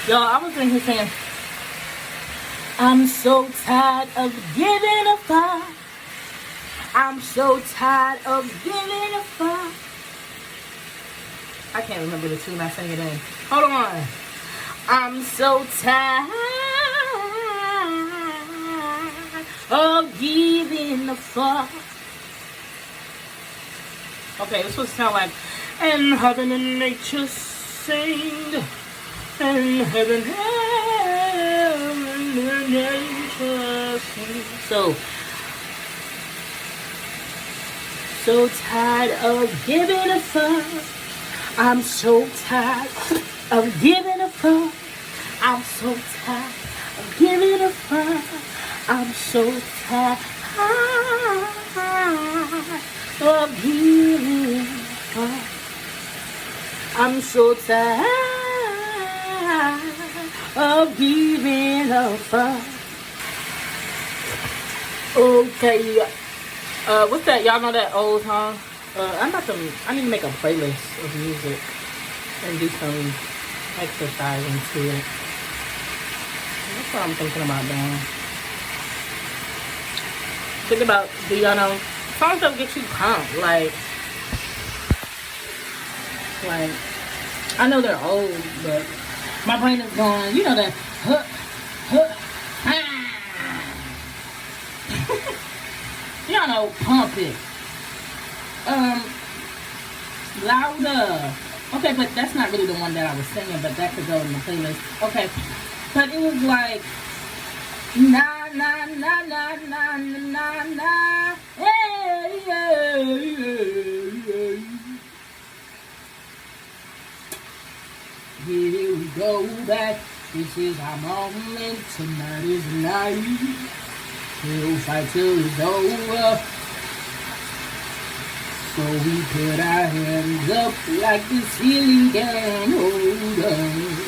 Yo, I was in here saying, I'm so tired of giving a fuck. I'm so tired of giving a fuck. I can't remember the tune I sang it in. Hold on. I'm so tired of giving a fuck. Okay, this was sound like, and heaven and nature sing, and heaven and nature sing. So tired of giving a fuck. I'm so tired of giving a fuck. I'm so tired of giving a fuck. I'm so tired of giving a fuck. I'm so tired of giving a fuck. Okay. What's that? Y'all know that old song? I need to make a playlist of music and do some exercising to it. That's what I'm thinking about doing. Think about, do y'all know songs that get you pumped? Like, I know they're old, but my brain is going, you know that, y'all know, pump it. Louder. Okay, but that's not really the one that I was singing, but that could go in the playlist. Okay, but it was like, na na na na na na na, hey, hey, hey. Here we go back. This is our moment. Tonight is the night. We'll fight till it's over. So we put our hands up like the ceiling can hold us.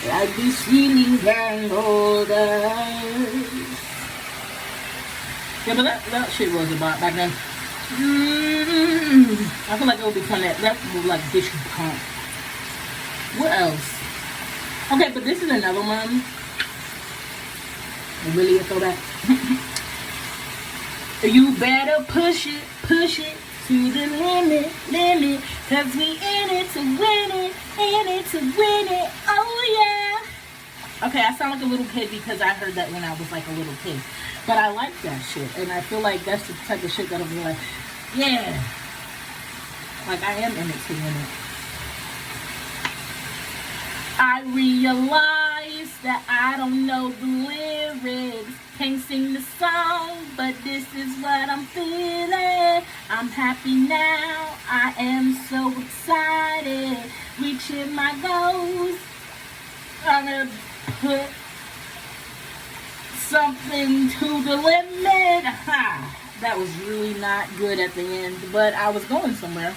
Like the ceiling can hold us. Yeah, but that shit was about back then. I feel like it would be fun. That would like get you pumped. What else? Okay, but this is another one. Really a throwback. You better push it to the limit, cause we in it to win it, oh yeah. Okay, I sound like a little kid because I heard that when I was like a little kid. But I like that shit, and I feel like that's the type of shit that'll be like, yeah. Like I am in it to win it. I realize that I don't know the lyrics, can't sing the song, but this is what I'm feeling. I'm happy now, I am so excited, reaching my goals. I'm gonna put something to the limit. Ha! That was really not good at the end, but I was going somewhere.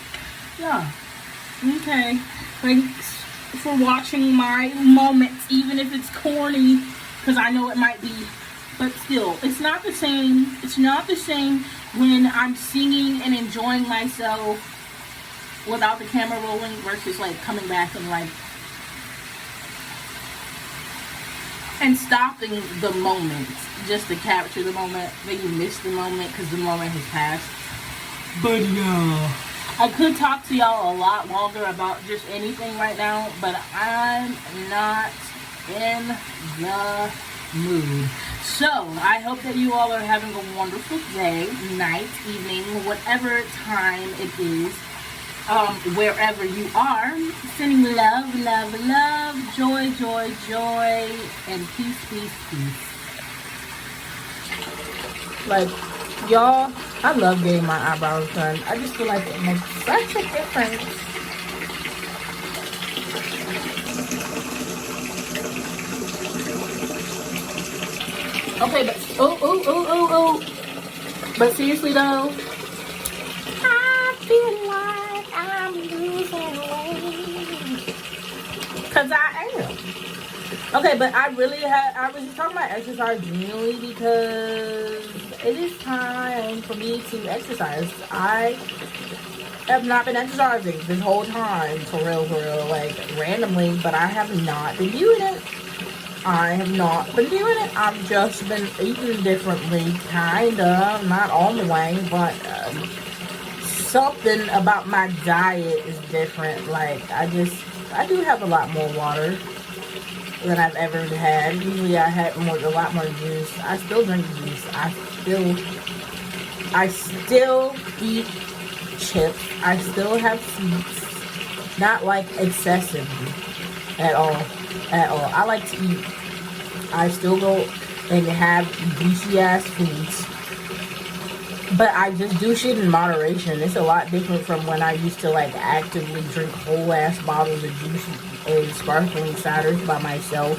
Yeah. Okay. Thanks for watching my moments, even if it's corny, because I know it might be, but still, it's not the same. It's not the same when I'm singing and enjoying myself without the camera rolling versus like coming back and like and stopping the moment just to capture the moment. Then you miss the moment because the moment has passed. But yeah, I could talk to y'all a lot longer about just anything right now, but I'm not in the mood. So, I hope that you all are having a wonderful day, night, evening, whatever time it is, wherever you are. Sending love, love, love, joy, joy, joy, and peace, peace, peace. Like, y'all, I love getting my eyebrows done. I just feel like it makes such a difference. Okay, but but seriously though, I feel like I'm losing weight, cause I am. Okay, but I was just talking about exercise genuinely because it is time for me to exercise. I have not been exercising this whole time, for real, like randomly, but I have not been doing it. I've just been eating differently, kinda, not all the way, but something about my diet is different. Like, I do have a lot more water than I've ever had. Usually I had a lot more juice. I still drink juice. I still eat chips. I still have sweets. Not like excessively at all. I like to eat. I still go and have juicy ass foods. But I just do shit in moderation. It's a lot different from when I used to like actively drink whole ass bottles of juice and sparkling ciders by myself.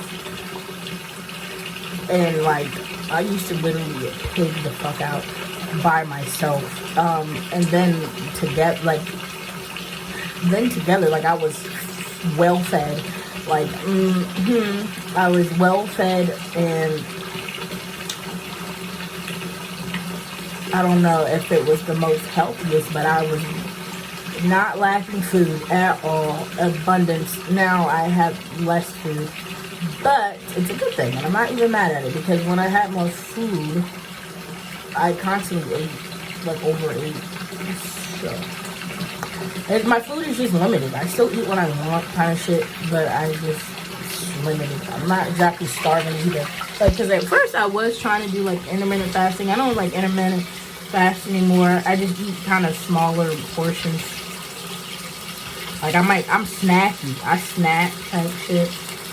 And like, I used to literally get pig the fuck out by myself. And then together, like I was well fed. Like, I was well fed, and I don't know if it was the most healthiest, but I was not lacking food at all. Abundance. Now I have less food, but it's a good thing, and I'm not even mad at it, because when I had more food, I constantly ate, like overate. So, and my food is just limited. I still eat what I want, kind of shit, but it's limited. I'm not exactly starving either. Like, because at first I was trying to do like intermittent fasting. I don't like intermittent fast anymore. I just eat kind of smaller portions. Like, I'm snacky. I snack type shit.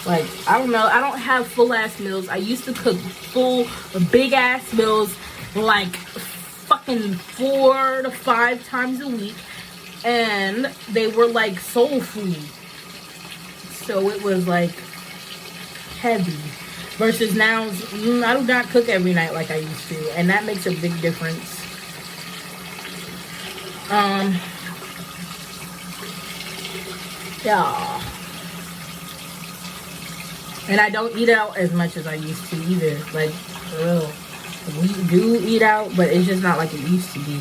Like, I don't know. I don't have full ass meals. I used to cook full, big ass meals, like fucking 4 to 5 times a week. And they were like soul food. So it was like heavy. Versus now, I do not cook every night like I used to. And that makes a big difference. Yeah. And I don't eat out as much as I used to either. Like, for real. We do eat out, but it's just not like it used to be.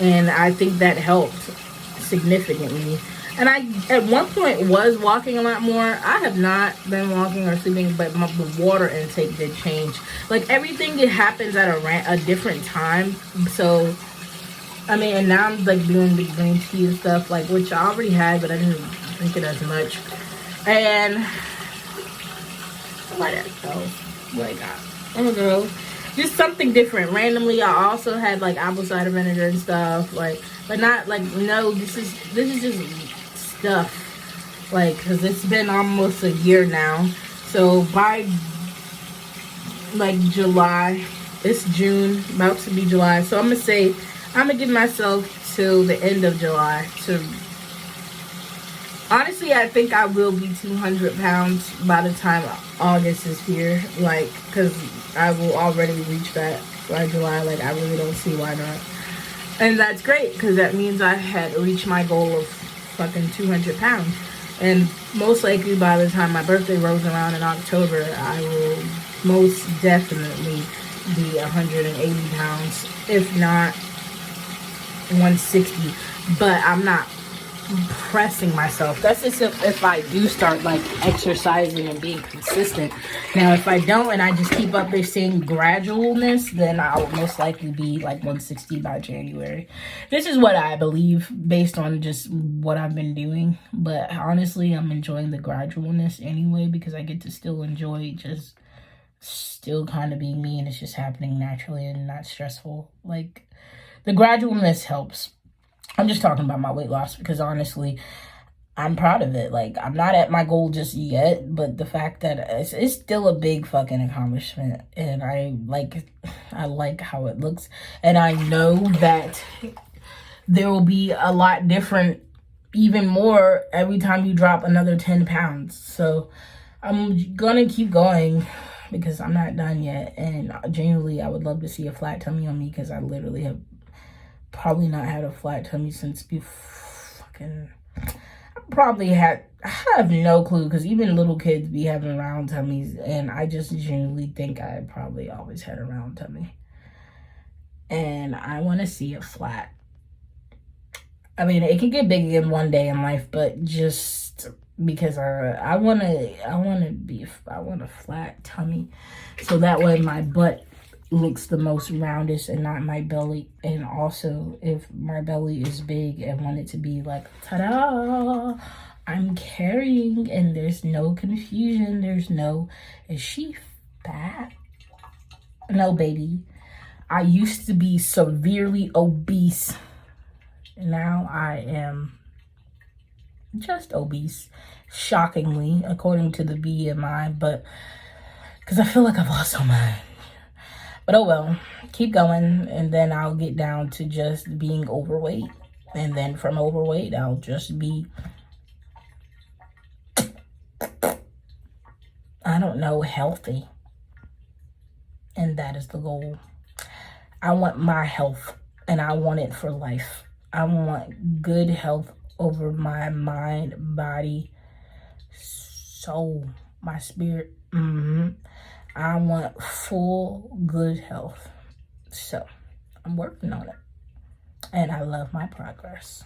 And I think that helped significantly. And I, at one point, was walking a lot more. I have not been walking or sleeping, but the water intake did change. Like, everything happens at a different time. So, I mean, and now I'm, like, doing the green tea and stuff, like, which I already had, but I didn't drink it as much. And, what I got? Oh, girl. Just something different. Randomly, I also had, like, apple cider vinegar and stuff, like, but not, like, no, this is just stuff, like, because it's been almost a year now. So by like July, it's June, about to be July, so I'm gonna give myself till the end of July to, honestly, I think I will be 200 pounds by the time August is here, like, because I will already reach that by July. Like, I really don't see why not. And that's great, because that means I had reached my goal of fucking 200 pounds. And most likely by the time my birthday rolls around in October, I will most definitely be 180 pounds, if not 160. But I'm not pressing myself. That's just if I do start like exercising and being consistent. Now, if I don't and I just keep up this same gradualness, then I'll most likely be like 160 by January. This is what I believe based on just what I've been doing. But honestly, I'm enjoying the gradualness anyway, because I get to still enjoy just still kind of being me, and it's just happening naturally and not stressful. Like, the gradualness helps. I'm just talking about my weight loss because honestly, I'm proud of it. Like, I'm not at my goal just yet, but the fact that it's still a big fucking accomplishment, and I like how it looks, and I know that there will be a lot different, even more, every time you drop another 10 pounds. So I'm gonna keep going because I'm not done yet, and genuinely, I would love to see a flat tummy on me, because I literally have probably not had a flat tummy since I have no clue, because even little kids be having round tummies, and I just genuinely think I probably always had a round tummy. and I want to see it flat. I mean, it can get big again one day in life, but just because I want a flat tummy, so that way my butt looks the most roundest and not my belly. And also, if my belly is big, I want it to be like, ta-da, I'm carrying, and there's no confusion. There's no, is she fat? No, baby. I used to be severely obese. Now I am just obese, shockingly, according to the BMI, but because I feel like I've lost so much. But oh well, keep going, and then I'll get down to just being overweight. And then from overweight, I'll just be, I don't know, healthy. And that is the goal. I want my health, and I want it for life. I want good health over my mind, body, soul, my spirit. I want full good health. So I'm working on it, and I love my progress.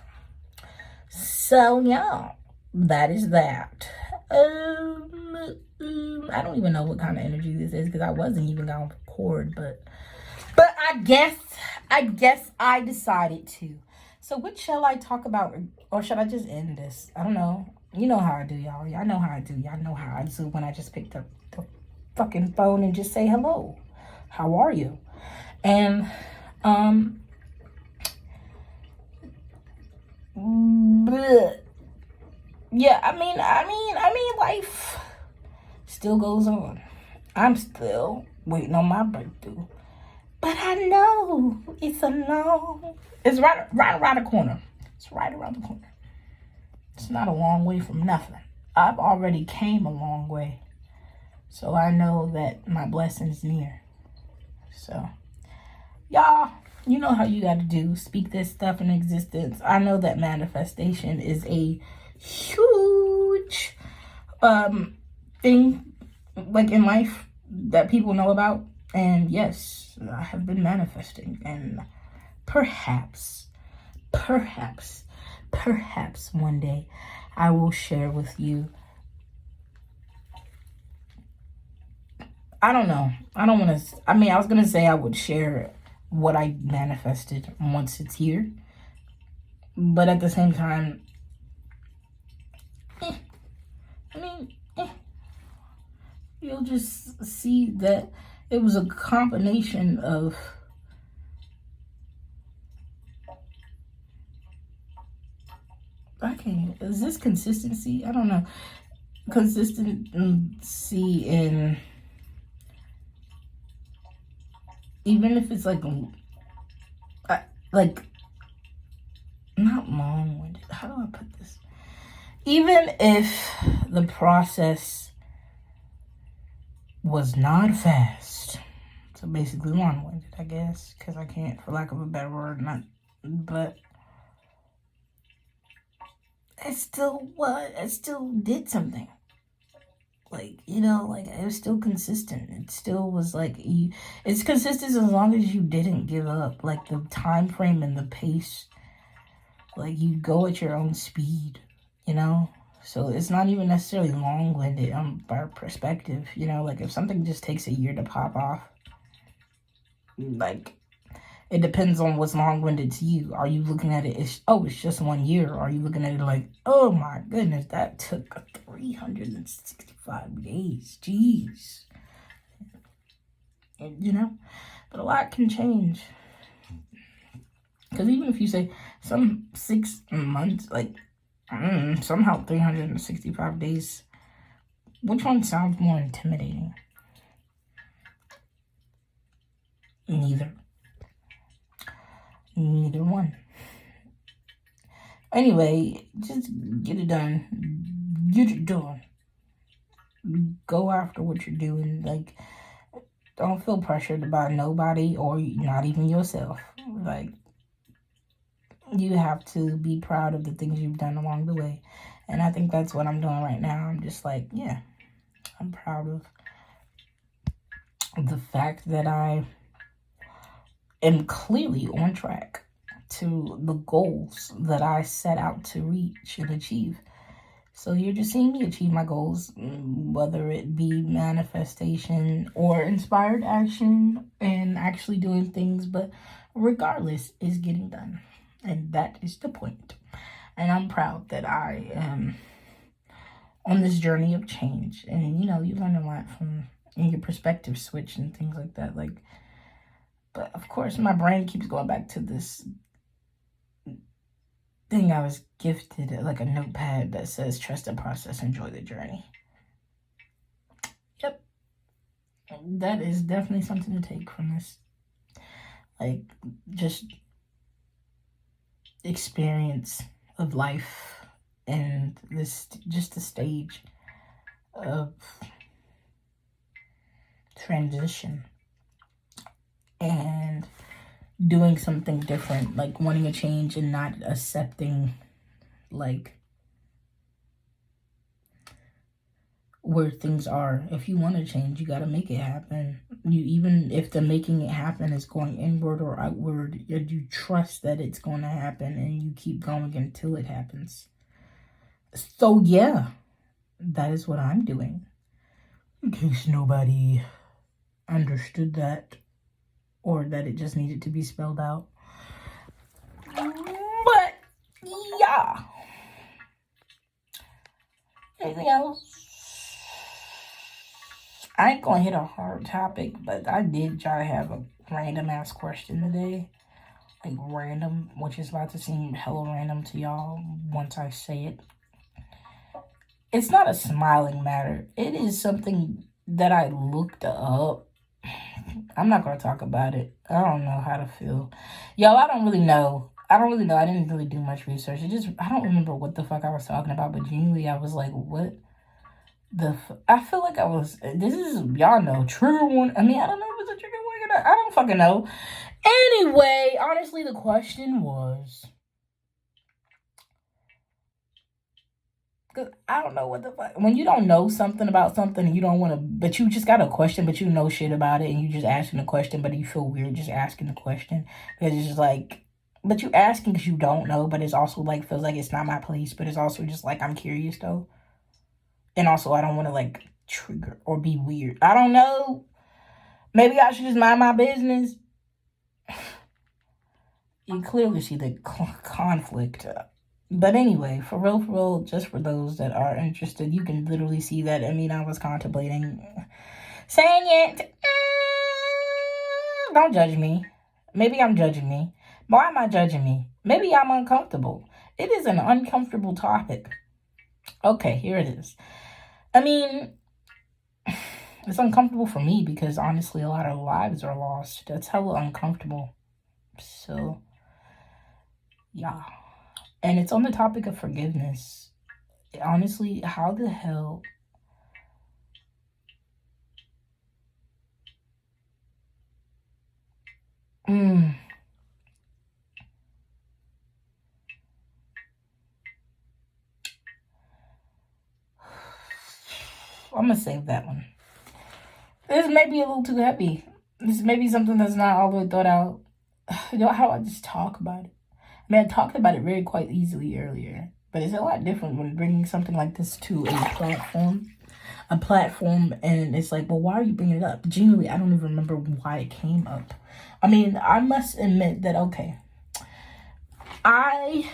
So yeah, that is that. I don't even know what kind of energy this is, because I wasn't even gonna record, but I guess I decided to. So what shall I talk about, or should I just end this? I don't know. You know how I do, y'all. Y'all know how I do. Y'all know how I do when I just picked up the fucking phone and just say hello. How are you? And yeah, I mean, life still goes on. I'm still waiting on my breakthrough. But I know it's right around the corner. It's right around the corner. It's not a long way from nothing. I've already came a long way. So I know that my blessing's near. So, y'all, you know how you got to do. Speak this stuff in existence. I know that manifestation is a huge thing, like, in life that people know about. And yes, I have been manifesting, and perhaps one day I will share with you. I don't know. I was going to say I would share what I manifested once it's here. But at the same time, you'll just see that it was a combination of is this consistency? I don't know. Consistency in, even if it's like not long-winded. How do I put this? Even if the process was not fast, so basically long-winded, I guess, because I can't, for lack of a better word, but it still did something. Like, it was still consistent. It still was like, it's consistent as long as you didn't give up. Like, the time frame and the pace, like, you go at your own speed, So it's not even necessarily long-winded by perspective, Like, if something just takes a year to pop off, like, it depends on what's long-winded to you. Are you looking at it as, it's just 1 year? Or are you looking at it like, oh my goodness, that took 365 days. Jeez. But a lot can change. Because even if you say some 6 months, like, somehow 365 days, which one sounds more intimidating? Neither one. Anyway, just get it done. Go after what you're doing. Like, don't feel pressured by nobody, or not even yourself. Like, you have to be proud of the things you've done along the way. And I think that's what I'm doing right now. I'm just like, yeah, I'm proud of the fact that I am clearly on track to the goals that I set out to reach and achieve. So you're just seeing me achieve my goals, whether it be manifestation or inspired action and actually doing things, but regardless, it's getting done. And that is the point. And I'm proud that I am on this journey of change. And you learn a lot from your perspective switch and things like that. But of course, my brain keeps going back to this thing I was gifted, like a notepad that says trust the process, enjoy the journey. Yep. That is definitely something to take from this. Like, just experience of life and this, just the stage of transition and doing something different, like wanting a change and not accepting like where things are. If you want to change, you got to make it happen. Even if the making it happen is going inward or outward, you trust that it's going to happen and you keep going until it happens. So yeah, that is what I'm doing, in case nobody understood that or that it just needed to be spelled out. But yeah, anything else? I ain't gonna hit a hard topic, but I did try to have a random ass question today. Like random, which is about to seem hella random to y'all once I say it. It's not a smiling matter. It is something that I looked up. I'm not gonna talk about it. I don't know how to feel. Y'all, I don't really know. I didn't really do much research. I don't remember what the fuck I was talking about, but genuinely I was like, what I feel like this is, y'all know, trigger one. I mean, I don't know if it's a trigger warning or not. I don't fucking know. Anyway, honestly, the question was, because I don't know what the fuck. When you don't know something about something and you don't want to, but you just got a question, but you know shit about it and you just asking the question, but you feel weird just asking the question. Because it's just like, but you asking because you don't know, but it's also like, feels like it's not my place, but it's also just like, I'm curious though. And also, I don't want to like trigger or be weird. I don't know. Maybe I should just mind my business. You clearly see the conflict. But anyway, for real, just for those that are interested, you can literally see that. I mean, I was contemplating saying it. Don't judge me. Maybe I'm judging me. Why am I judging me? Maybe I'm uncomfortable. It is an uncomfortable topic. Okay, here it is. I mean, it's uncomfortable for me because honestly, a lot of lives are lost. That's hella uncomfortable. So, yeah. And it's on the topic of forgiveness. Honestly, how the hell... I'm going to save that one. This may be a little too heavy. This may be something that's not all the way thought out. You know how I just talk about it? I mean, I talked about it very quite easily earlier. But it's a lot different when bringing something like this to a platform. And it's like, well, why are you bringing it up? Genuinely, I don't even remember why it came up. I mean, I must admit that, okay, I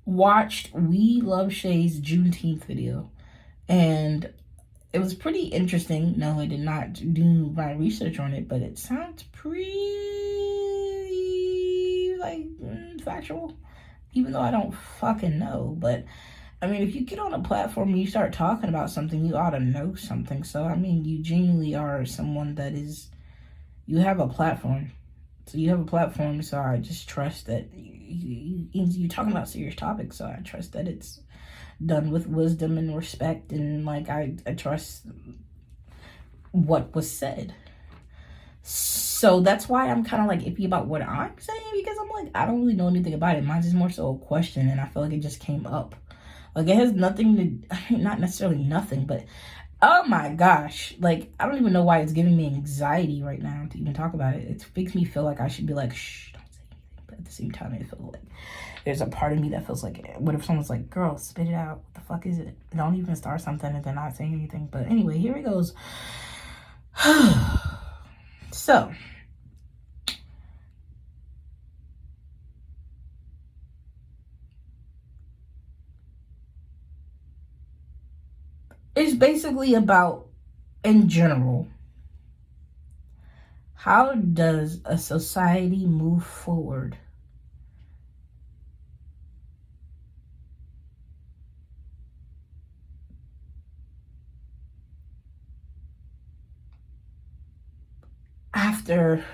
watched We Love Shay's Juneteenth video, and it was pretty interesting. No, I did not do my research on it, but it sounds pretty, like, factual, even though I don't fucking know. But, I mean, if you get on a platform and you start talking about something, you ought to know something. So, I mean, you genuinely are someone that is, you have a platform. So you have a platform, so I just trust that you're talking about serious topics, so I trust that it's done with wisdom and respect, and like I trust what was said. So that's why I'm kind of like iffy about what I'm saying, because I'm like, I don't really know anything about it. Mine's just more so a question, and I feel like it just came up. Like, it has nothing to, not necessarily nothing, but Oh my gosh. Like, I don't even know why it's giving me anxiety right now to even talk about it. It makes me feel like I should be like, shh, don't say anything. But at the same time, it feels like there's a part of me that feels like, what if someone's like, girl, spit it out. What the fuck is it? Don't even start something and then not saying anything. But anyway, here it goes. So, it's basically about, in general, how does a society move forward after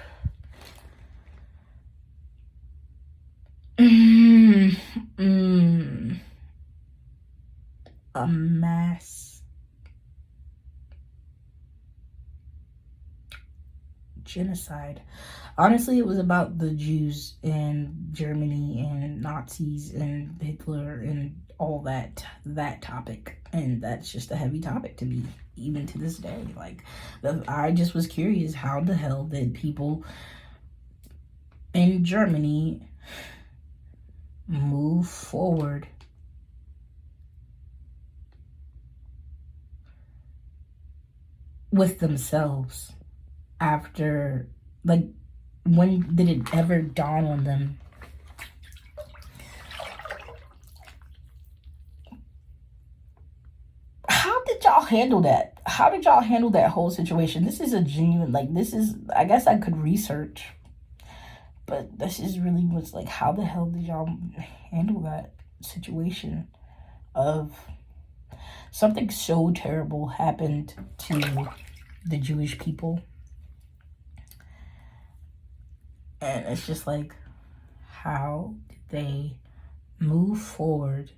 a mass genocide? Honestly, it was about the Jews and Germany and Nazis and Hitler and all that topic. And that's just a heavy topic to me, even to this day. Like, I just was curious, how the hell did people in Germany move forward with themselves after, like, when did it ever dawn on them? How did y'all handle that? How did y'all handle that whole situation? This is a genuine, like, this is, I guess I could research, but this is really what's like, how the hell did y'all handle that situation of something so terrible happened to the Jewish people? And it's just like, how did they move forward?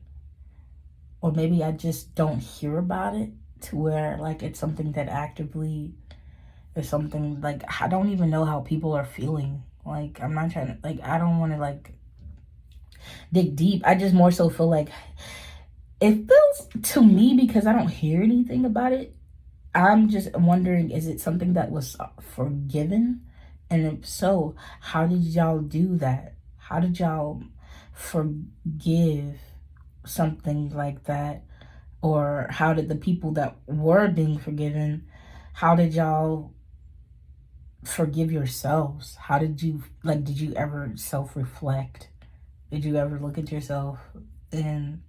Or maybe I just don't hear about it to where, like, it's something that actively is something, like, I don't even know how people are feeling. Like, I'm not trying to, like, I don't want to, like, dig deep. I just more so feel like it feels to me, because I don't hear anything about it, I'm just wondering, is it something that was forgiven? And if so, how did y'all do that? How did y'all forgive something like that? Or how did the people that were being forgiven, how did y'all forgive yourselves? How did you, like, did you ever self-reflect? Did you ever look at yourself? And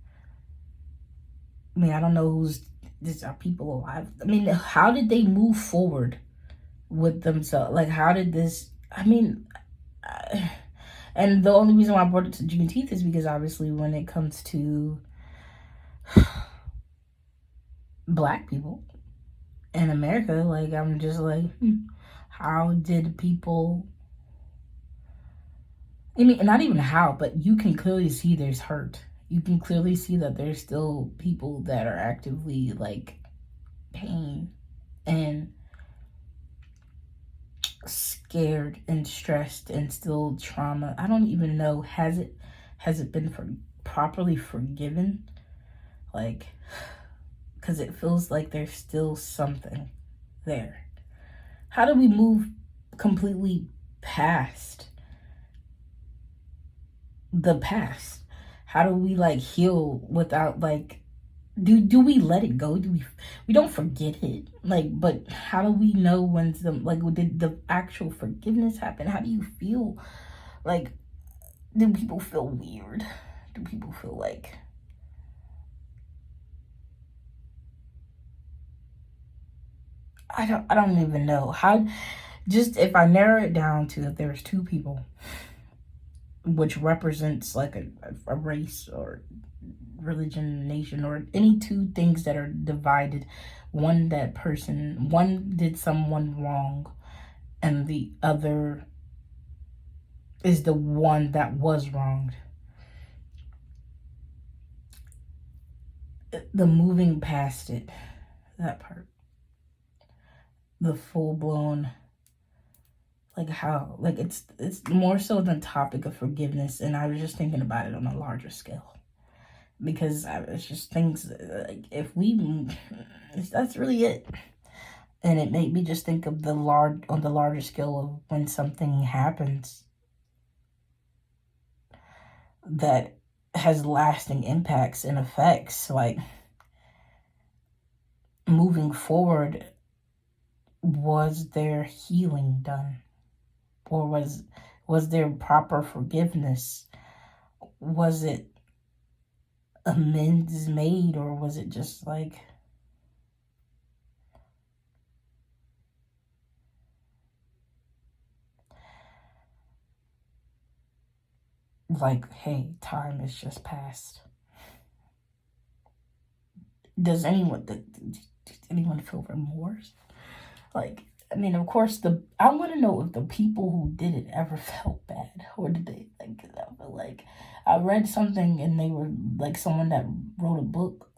I mean, I don't know who's this, are people alive? I mean, how did they move forward with themselves? Like, how did this, I mean, and the only reason why I brought it to Juneteenth is because obviously when it comes to Black people in America, like, I'm just like, how did people, I mean, not even how, but you can clearly see there's hurt. You can clearly see that there's still people that are actively, like, pain and scared and stressed and still trauma. I don't even know, has it been properly forgiven? Like, because it feels like there's still something there. How do we move completely past the past? How do we, like, heal without, like, do we let it go? Do we don't forget it, like, but how do we know when some, like, did the actual forgiveness happen? How do you feel? Like, do people feel weird? Do people feel like, I don't even know how. Just if I narrow it down to that there's two people, which represents like a race or religion, nation, or any two things that are divided, one did someone wrong and the other is the one that was wronged. The moving past it, that part, the full-blown, like, how, like, it's more so the topic of forgiveness. And I was just thinking about it on a larger scale, because it's just things like if we, that's really it. And it made me just think of on the larger scale of when something happens that has lasting impacts and effects, like moving forward, was there healing done? Or was there proper forgiveness? Was it amends made, or was it just like hey, time has just passed? Does anyone feel remorse? Like, I mean, of course, I want to know if the people who did it ever felt bad, or did they like I read something and they were like, someone that wrote a book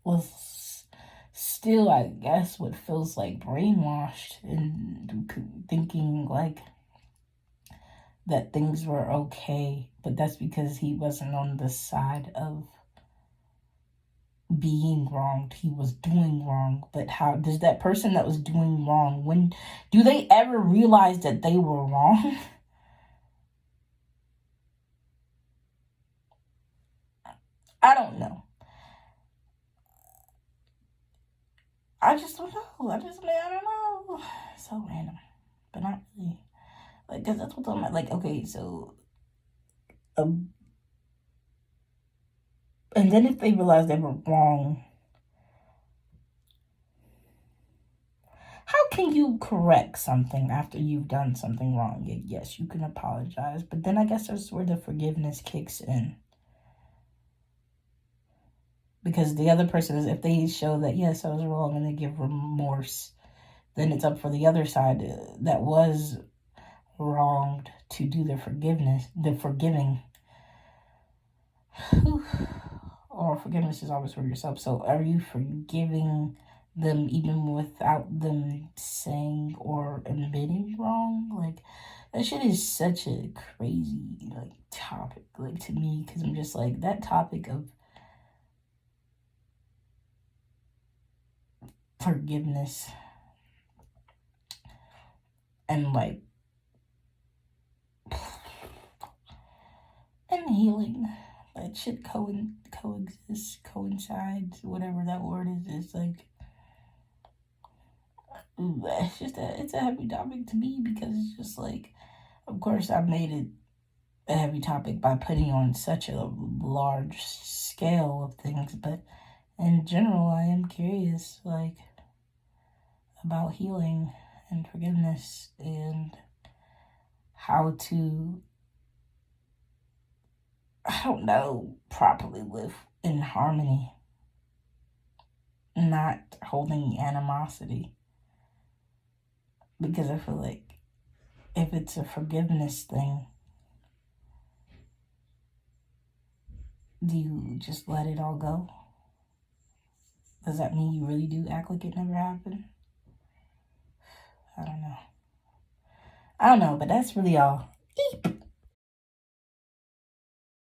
was still, I guess, what feels like brainwashed and thinking like that things were okay, but that's because he wasn't on the side of being wronged. He was doing wrong. But how does that person that was doing wrong, when do they ever realize that they were wrong? I don't know. I just don't know. I don't know. So random, but not really. Like, cause that's what I'm like. Okay, so, and then if they realize they were wrong, how can you correct something after you've done something wrong? Yes, you can apologize, but then I guess that's where the forgiveness kicks in. Because the other person is, if they show that, yes, I was wrong, and they give remorse, then it's up for the other side that was wronged to do the forgiving. Or forgiveness is always for yourself. So are you forgiving them even without them saying or admitting wrong? Like, that shit is such a crazy topic, to me, because I'm just like, that topic of forgiveness and and healing, that shit coexists, coincides, whatever that word is. It's like, it's a heavy topic to me, because it's just like, of course I made it a heavy topic by putting on such a large scale of things, but in general, I am curious, about healing and forgiveness and how to, I don't know, properly live in harmony, not holding animosity. Because I feel like if it's a forgiveness thing, do you just let it all go? Does that mean you really do act like it never happened? I don't know, but that's really all. Eep.